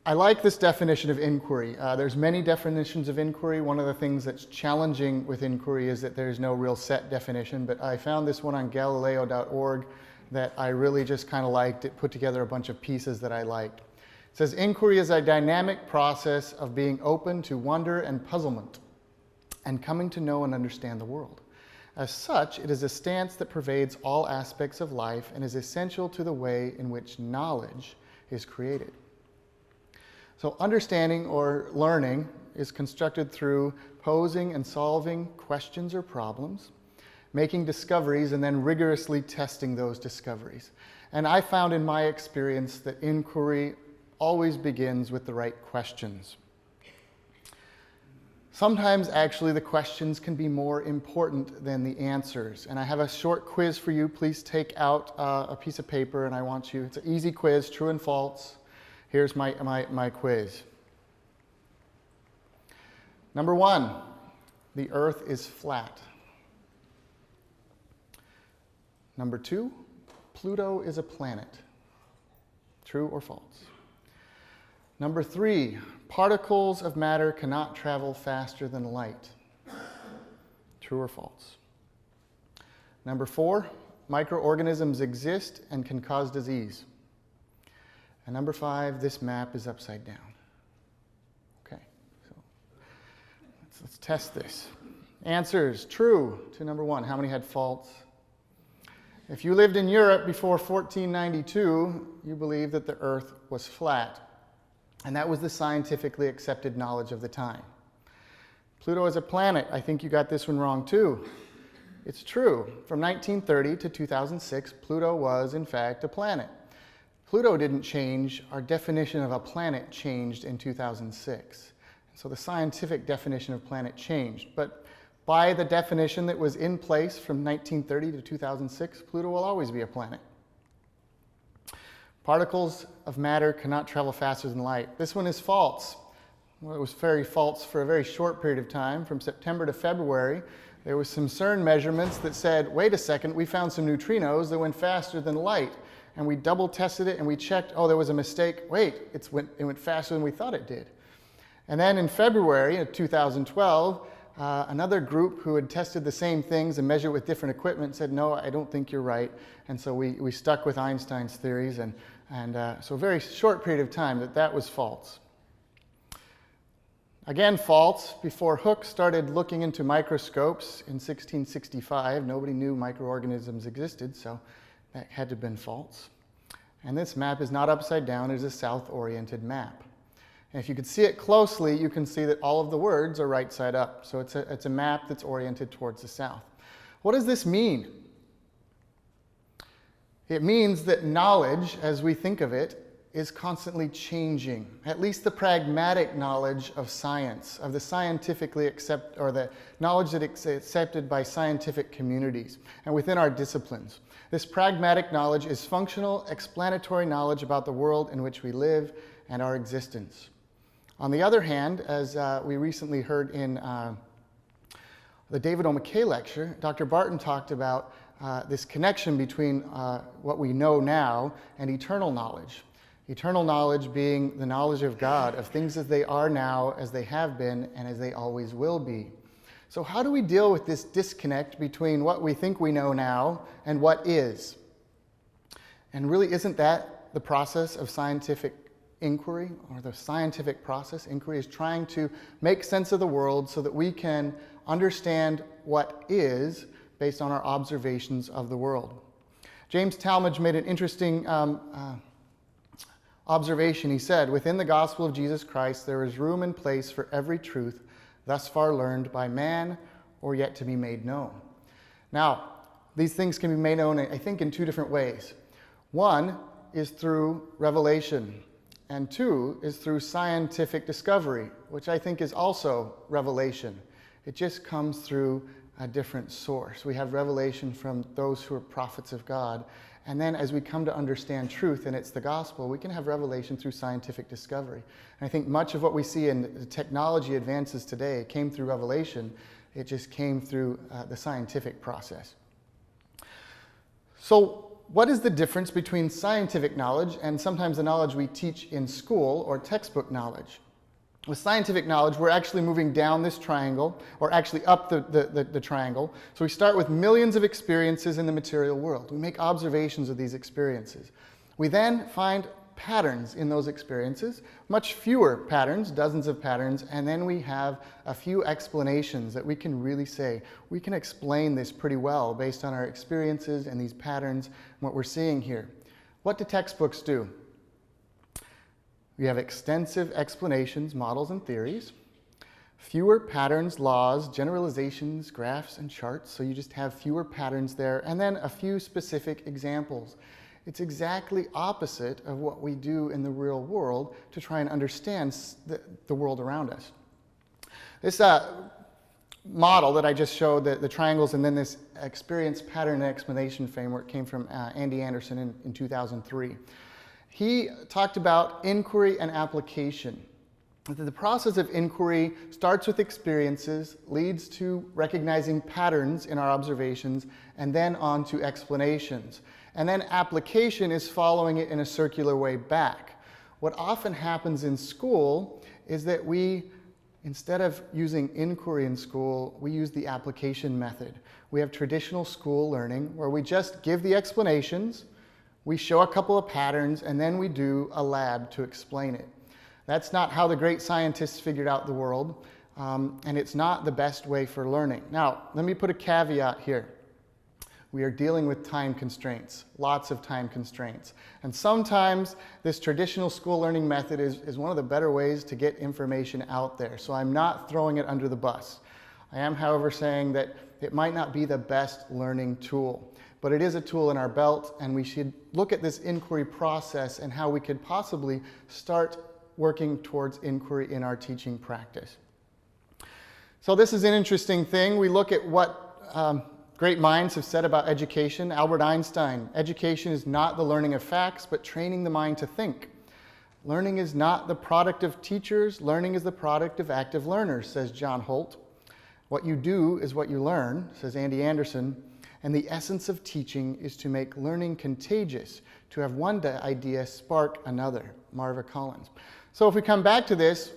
I like this definition of inquiry. There's many definitions of inquiry. One of the things that's challenging with inquiry is that there's no real set definition, but I found this one on Galileo.org that I really just kind of liked. It put together a bunch of pieces that I liked. It says, inquiry is a dynamic process of being open to wonder and puzzlement and coming to know and understand the world. As such, it is a stance that pervades all aspects of life and is essential to the way in which knowledge is created. So understanding or learning is constructed through posing and solving questions or problems, making discoveries, and then rigorously testing those discoveries. And I found in my experience that inquiry always begins with the right questions. Sometimes, actually, the questions can be more important than the answers. And I have a short quiz for you. Please take out a piece of paper, and I want you, it's an easy quiz, true and false. Here's my quiz. Number 1, the Earth is flat. Number 2, Pluto is a planet. True or false? Number 3, particles of matter cannot travel faster than light. True or false? Number 4, microorganisms exist and can cause disease. And number 5, this map is upside down. Okay, so let's test this. Answers, true to number 1. How many had false? If you lived in Europe before 1492, you believed that the Earth was flat. And that was the scientifically accepted knowledge of the time. Pluto is a planet. I think you got this one wrong too. It's true. From 1930 to 2006, Pluto was, in fact, a planet. Pluto didn't change. Our definition of a planet changed in 2006. So the scientific definition of planet changed. But by the definition that was in place from 1930 to 2006, Pluto will always be a planet. Particles of matter cannot travel faster than light. This one is false. Well, it was very false for a very short period of time. From September to February, there was some CERN measurements that said, wait a second, we found some neutrinos that went faster than light. And we double tested it and we checked, oh, there was a mistake. Wait, it went faster than we thought it did. And then in February of 2012, another group who had tested the same things and measured with different equipment said, no, I don't think you're right. And so we stuck with Einstein's theories. And so a very short period of time that was false. Again, false. Before Hooke started looking into microscopes in 1665, nobody knew microorganisms existed, so that had to have been false. And this map is not upside down, it is a south-oriented map. And if you could see it closely, you can see that all of the words are right side up. So it's a map that's oriented towards the south. What does this mean? It means that knowledge, as we think of it, is constantly changing. At least the pragmatic knowledge of science, of the scientifically accepted, or the knowledge that is accepted by scientific communities and within our disciplines. This pragmatic knowledge is functional, explanatory knowledge about the world in which we live and our existence. On the other hand, as we recently heard in the David O. McKay lecture, Dr. Barton talked about this connection between what we know now and eternal knowledge. Eternal knowledge being the knowledge of God, of things as they are now, as they have been, and as they always will be. So how do we deal with this disconnect between what we think we know now and what is? And really, isn't that the process of scientific inquiry, or the scientific process? Inquiry is trying to make sense of the world so that we can understand what is based on our observations of the world. James Talmage made an interesting observation. He said, within the gospel of Jesus Christ, there is room and place for every truth thus far learned by man or yet to be made known. Now, these things can be made known, I think, in two different ways. One is through revelation, and two is through scientific discovery, which I think is also revelation. It just comes through a different source. We have revelation from those who are prophets of God. And then as we come to understand truth, and it's the gospel, we can have revelation through scientific discovery. And I think much of what we see in the technology advances today came through revelation. It just came through the scientific process. So what is the difference between scientific knowledge and sometimes the knowledge we teach in school or textbook knowledge? With scientific knowledge, we're actually moving down this triangle, or actually up the triangle. So we start with millions of experiences in the material world. We make observations of these experiences. We then find patterns in those experiences, much fewer patterns, dozens of patterns, and then we have a few explanations that we can really say, we can explain this pretty well based on our experiences and these patterns and what we're seeing here. What do textbooks do? We have extensive explanations, models, and theories. Fewer patterns, laws, generalizations, graphs, and charts. So you just have fewer patterns there, and then a few specific examples. It's exactly opposite of what we do in the real world to try and understand the world around us. This model that I just showed, the triangles, and then this experience pattern and explanation framework came from Andy Anderson in 2003. He talked about inquiry and application. The process of inquiry starts with experiences, leads to recognizing patterns in our observations, and then on to explanations. And then application is following it in a circular way back. What often happens in school is that we, instead of using inquiry in school, we use the application method. We have traditional school learning where we just give the explanations, we show a couple of patterns, and then we do a lab to explain it. That's not how the great scientists figured out the world, and it's not the best way for learning. Now, let me put a caveat here. We are dealing with time constraints, lots of time constraints. And sometimes this traditional school learning method is one of the better ways to get information out there. So I'm not throwing it under the bus. I am, however, saying that it might not be the best learning tool. But it is a tool in our belt, and we should look at this inquiry process and how we could possibly start working towards inquiry in our teaching practice. So this is an interesting thing. We look at what great minds have said about education. Albert Einstein, education is not the learning of facts, but training the mind to think. Learning is not the product of teachers. Learning is the product of active learners, says John Holt. What you do is what you learn, says Andy Anderson. And the essence of teaching is to make learning contagious, to have one idea spark another, Marva Collins. So if we come back to this,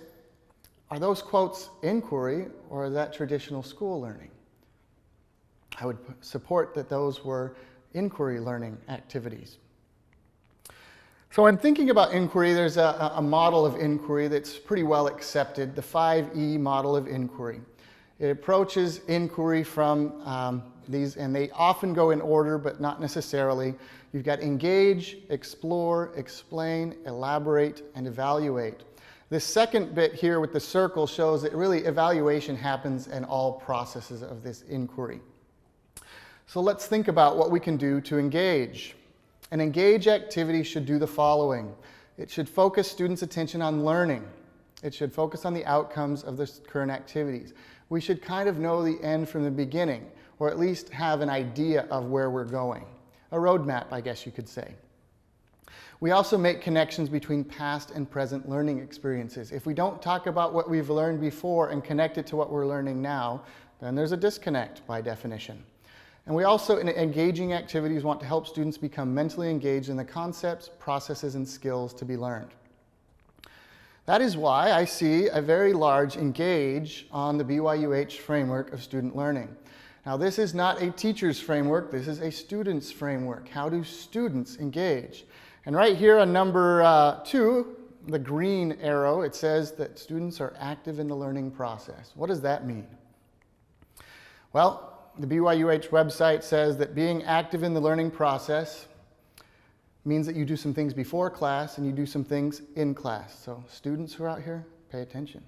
are those quotes inquiry or is that traditional school learning? I would support that those were inquiry learning activities. So when thinking about inquiry, there's a model of inquiry that's pretty well accepted, the 5E model of inquiry. It approaches inquiry from these, and they often go in order, but not necessarily. You've got engage, explore, explain, elaborate, and evaluate. This second bit here with the circle shows that really evaluation happens in all processes of this inquiry. So let's think about what we can do to engage. An engage activity should do the following. It should focus students' attention on learning. It should focus on the outcomes of the current activities. We should kind of know the end from the beginning, or at least have an idea of where we're going. A roadmap, I guess you could say. We also make connections between past and present learning experiences. If we don't talk about what we've learned before and connect it to what we're learning now, then there's a disconnect by definition. And we also, in engaging activities, want to help students become mentally engaged in the concepts, processes, and skills to be learned. That is why I see a very large engage on the BYUH framework of student learning. Now, this is not a teacher's framework, this is a student's framework. How do students engage? And right here on number 2, the green arrow, it says that students are active in the learning process. What does that mean? Well, the BYUH website says that being active in the learning process means that you do some things before class and you do some things in class. So students who are out here, pay attention.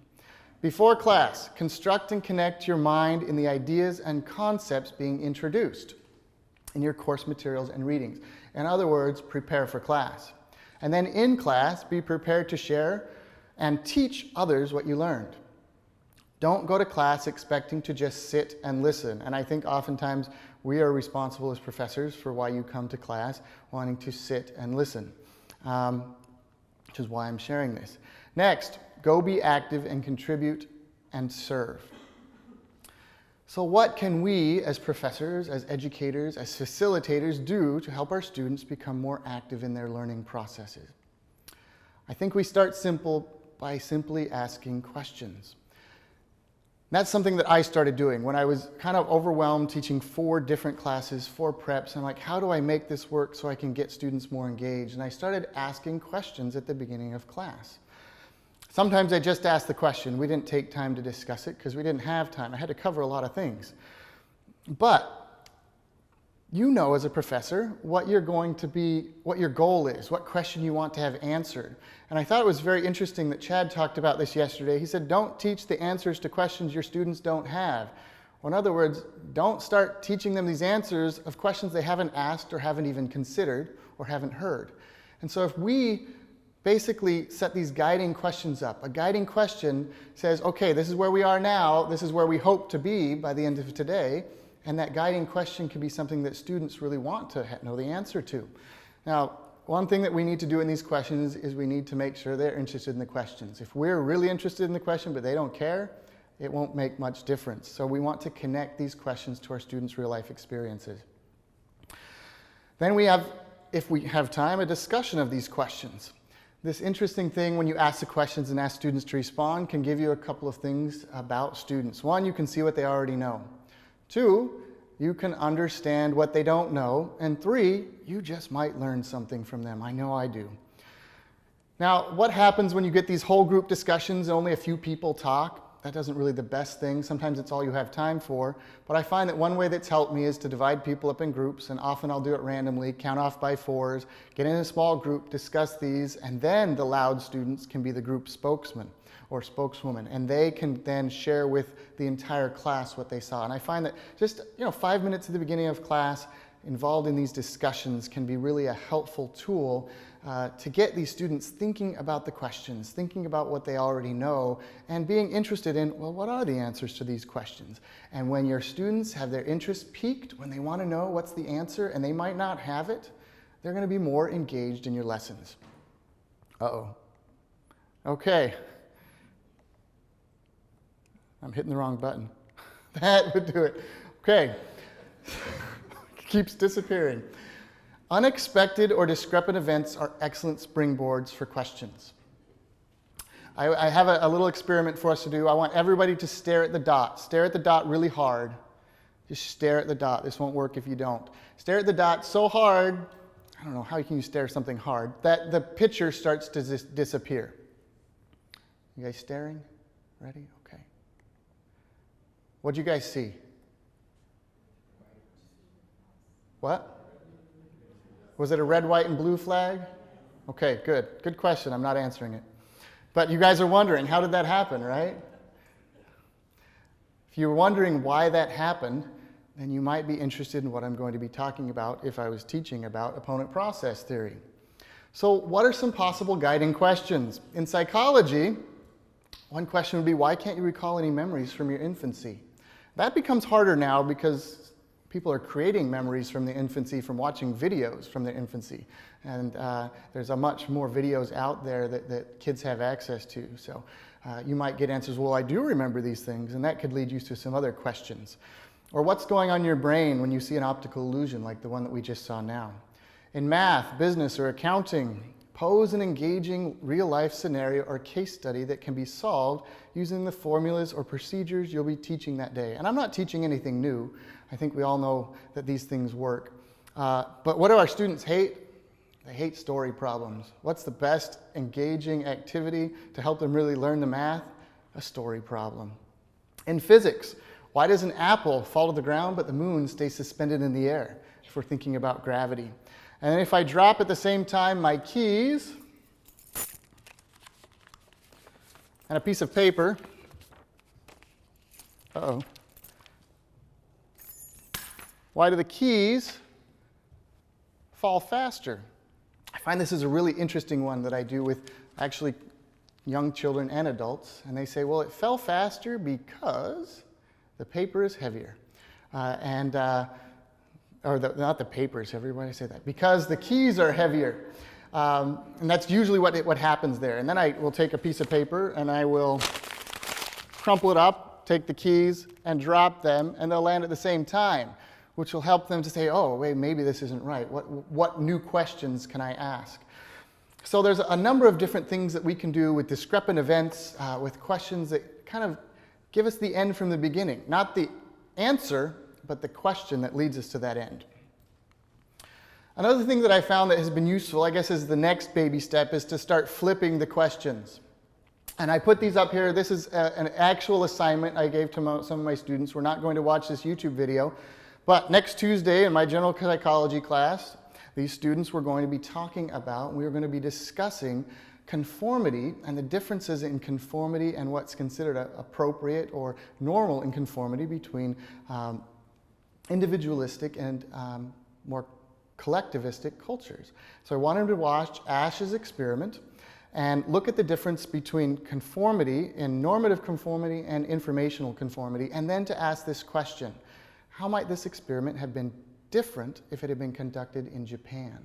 Before class, construct and connect your mind in the ideas and concepts being introduced in your course materials and readings. In other words, prepare for class. And then in class, be prepared to share and teach others what you learned. Don't go to class expecting to just sit and listen. And I think oftentimes we are responsible as professors for why you come to class wanting to sit and listen, which is why I'm sharing this. Next, go be active and contribute and serve. So what can we as professors, as educators, as facilitators do to help our students become more active in their learning processes? I think we start by simply asking questions. That's something that I started doing when I was kind of overwhelmed teaching 4 different classes, 4 preps. I'm like, how do I make this work so I can get students more engaged? And I started asking questions at the beginning of class. Sometimes I just asked the question. We didn't take time to discuss it because we didn't have time. I had to cover a lot of things. But you know as a professor what you're going to be, what your goal is, what question you want to have answered. And I thought it was very interesting that Chad talked about this yesterday. He said, don't teach the answers to questions your students don't have. Or in other words, don't start teaching them these answers of questions they haven't asked or haven't even considered or haven't heard. And so if we basically set these guiding questions up, a guiding question says, okay, this is where we are now, this is where we hope to be by the end of today, and that guiding question can be something that students really want to know the answer to. Now, one thing that we need to do in these questions is we need to make sure they're interested in the questions. If we're really interested in the question but they don't care, it won't make much difference. So we want to connect these questions to our students' real-life experiences. Then we have, if we have time, a discussion of these questions. This interesting thing when you ask the questions and ask students to respond can give you a couple of things about students. 1, you can see what they already know. 2, you can understand what they don't know. And 3, you just might learn something from them. I know I do. Now, what happens when you get these whole group discussions and only a few people talk? That isn't really the best thing. Sometimes it's all you have time for. But I find that one way that's helped me is to divide people up in groups, and often I'll do it randomly, count off by 4s, get in a small group, discuss these, and then the loud students can be the group spokesman or spokeswoman, and they can then share with the entire class what they saw. And I find that just 5 minutes at the beginning of class involved in these discussions can be really a helpful tool to get these students thinking about the questions, thinking about what they already know, and being interested in, well, what are the answers to these questions? And when your students have their interest piqued, when they want to know what's the answer and they might not have it, they're going to be more engaged in your lessons. Uh-oh. Okay. I'm hitting the wrong button. That would do it. Okay. Keeps disappearing. Unexpected or discrepant events are excellent springboards for questions. I have a little experiment for us to do. I want everybody to stare at the dot. Stare at the dot really hard. Just stare at the dot. This won't work if you don't. Stare at the dot so hard, I don't know, how can you stare something hard, that the picture starts to disappear. You guys staring? Ready? Okay. What'd you guys see? What? Was it a red, white, and blue flag? Okay, good. Good question. I'm not answering it. But you guys are wondering, how did that happen, right? If you're wondering why that happened, then you might be interested in what I'm going to be talking about if I was teaching about opponent process theory. So what are some possible guiding questions? In psychology, one question would be, why can't you recall any memories from your infancy? That becomes harder now because people are creating memories from the infancy from watching videos from their infancy. And there's a much more videos out there that kids have access to. So you might get answers, well, I do remember these things, and that could lead you to some other questions. Or what's going on in your brain when you see an optical illusion like the one that we just saw now? In math, business, or accounting, pose an engaging real-life scenario or case study that can be solved using the formulas or procedures you'll be teaching that day. And I'm not teaching anything new. I think we all know that these things work. But what do our students hate? They hate story problems. What's the best engaging activity to help them really learn the math? A story problem. In physics, why does an apple fall to the ground but the moon stays suspended in the air? If we're thinking about gravity. And then if I drop at the same time my keys and a piece of paper, uh-oh, why do the keys fall faster? I find this is a really interesting one that I do with actually young children and adults. And they say, well, it fell faster because the paper is heavier. Not the paper is heavier, why did I say that? Because the keys are heavier. And that's usually what happens there. And then I will take a piece of paper and I will crumple it up take the keys and drop them, and they'll land at the same time, which will help them to say, oh, wait, maybe this isn't right. What new questions can I ask? So there's a number of different things that we can do with discrepant events, with questions that kind of give us the end from the beginning. Not the answer, but the question that leads us to that end. Another thing that I found that has been useful, I guess, is the next baby step, is to start flipping the questions. And I put these up here. This is an actual assignment I gave to some of my students. We're not going to watch this YouTube video, but next Tuesday in my general psychology class, these students were going to be talking about, we were going to be discussing conformity and the differences in conformity and what's considered appropriate or normal in conformity between individualistic and more collectivistic cultures. So I wanted them to watch Ash's experiment and look at the difference between conformity in normative conformity and informational conformity, and then to ask this question: how might this experiment have been different if it had been conducted in Japan?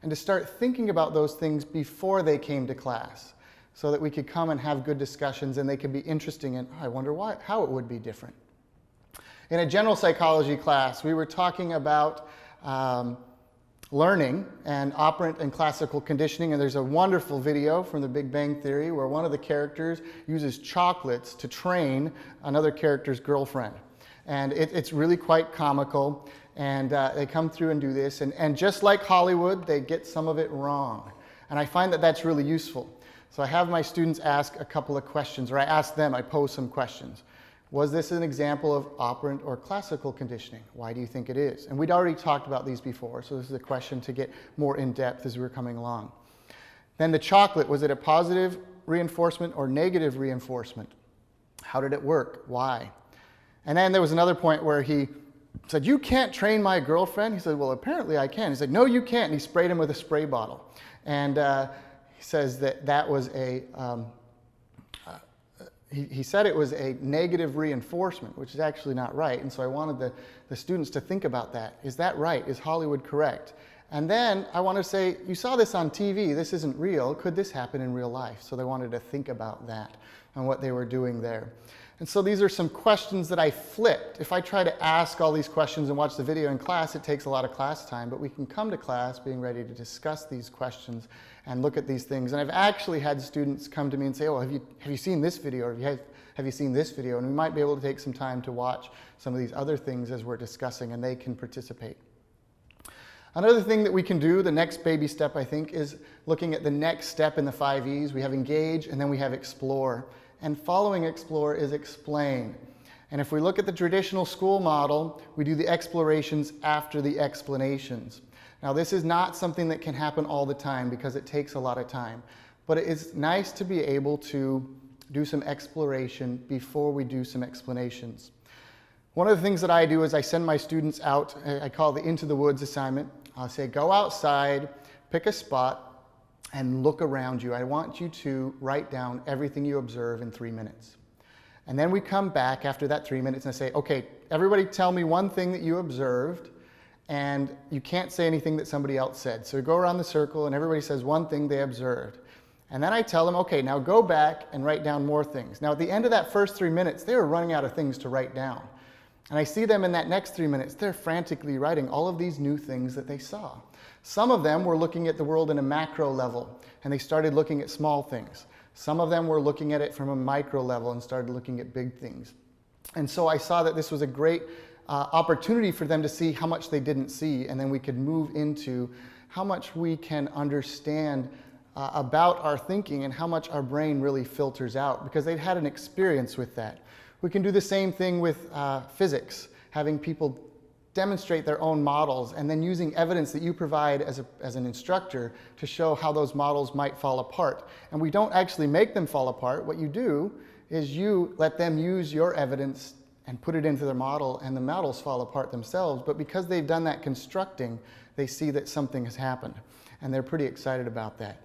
And to start thinking about those things before they came to class, so that we could come and have good discussions and they could be interesting and, oh, I wonder how it would be different. In a general psychology class, we were talking about learning and operant and classical conditioning, and there's a wonderful video from The Big Bang Theory where one of the characters uses chocolates to train another character's girlfriend. And it's really quite comical, and they come through and do this, and just like Hollywood, they get some of it wrong. And I find that that's really useful. So I have my students ask a couple of questions, or I ask them, I pose some questions. Was this an example of operant or classical conditioning? Why do you think it is? And we'd already talked about these before, so this is a question to get more in depth as we were coming along. Then the chocolate, was it a positive reinforcement or negative reinforcement? How did it work? Why? And then there was another point where he said, you can't train my girlfriend. He said, well, apparently I can. He said, no, you can't. And he sprayed him with a spray bottle. And he says that was a... He said it was a negative reinforcement, which is actually not right. And so I wanted the students to think about that. Is that right? Is Hollywood correct? And then I want to say, you saw this on TV. This isn't real. Could this happen in real life? So they wanted to think about that and what they were doing there. And so these are some questions that I flipped. If I try to ask all these questions and watch the video in class, it takes a lot of class time, but we can come to class being ready to discuss these questions and look at these things. And I've actually had students come to me and say, oh, have you seen this video, or have you seen this video? And we might be able to take some time to watch some of these other things as we're discussing, and they can participate. Another thing that we can do, the next baby step, I think, is looking at the next step in the 5 E's. We have engage, and then we have explore. And following explore is explain. And if we look at the traditional school model, we do the explorations after the explanations. Now, this is not something that can happen all the time because it takes a lot of time. But it is nice to be able to do some exploration before we do some explanations. One of the things that I do is I send my students out, I call the Into the Woods assignment. I'll say, go outside, pick a spot, and look around you. I want you to write down everything you observe in 3 minutes. And then we come back after that 3 minutes and I say, okay, everybody tell me one thing that you observed, and you can't say anything that somebody else said. So we go around the circle and everybody says one thing they observed. And then I tell them, okay, now go back and write down more things. Now at the end of that first 3 minutes, they were running out of things to write down. And I see them in that next 3 minutes, they're frantically writing all of these new things that they saw. Some of them were looking at the world in a macro level, and they started looking at small things. Some of them were looking at it from a micro level and started looking at big things. And so I saw that this was a great opportunity for them to see how much they didn't see, and then we could move into how much we can understand about our thinking and how much our brain really filters out, because they'd had an experience with that. We can do the same thing with physics, having people demonstrate their own models and then using evidence that you provide as an instructor to show how those models might fall apart. And we don't actually make them fall apart. What you do is you let them use your evidence and put it into their model, and the models fall apart themselves. But because they've done that constructing, they see that something has happened, and they're pretty excited about that.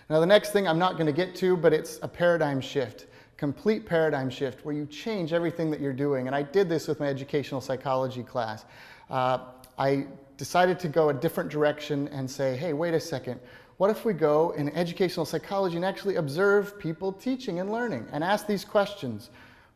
Now the next thing I'm not going to get to, but it's a paradigm shift. Complete paradigm shift where you change everything that you're doing. And I did this with my educational psychology class. I decided to go a different direction and say, hey, wait a second. What if we go in educational psychology and actually observe people teaching and learning and ask these questions?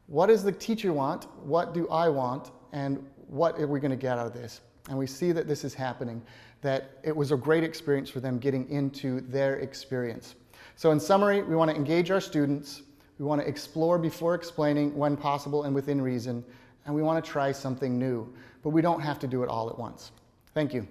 what does the teacher want? What do I want? And what are we going to get out of this? And we see that this is happening, that it was a great experience for them getting into their experience. So in summary, we want to engage our students, we want to explore before explaining when possible and within reason, and we want to try something new. But we don't have to do it all at once. Thank you.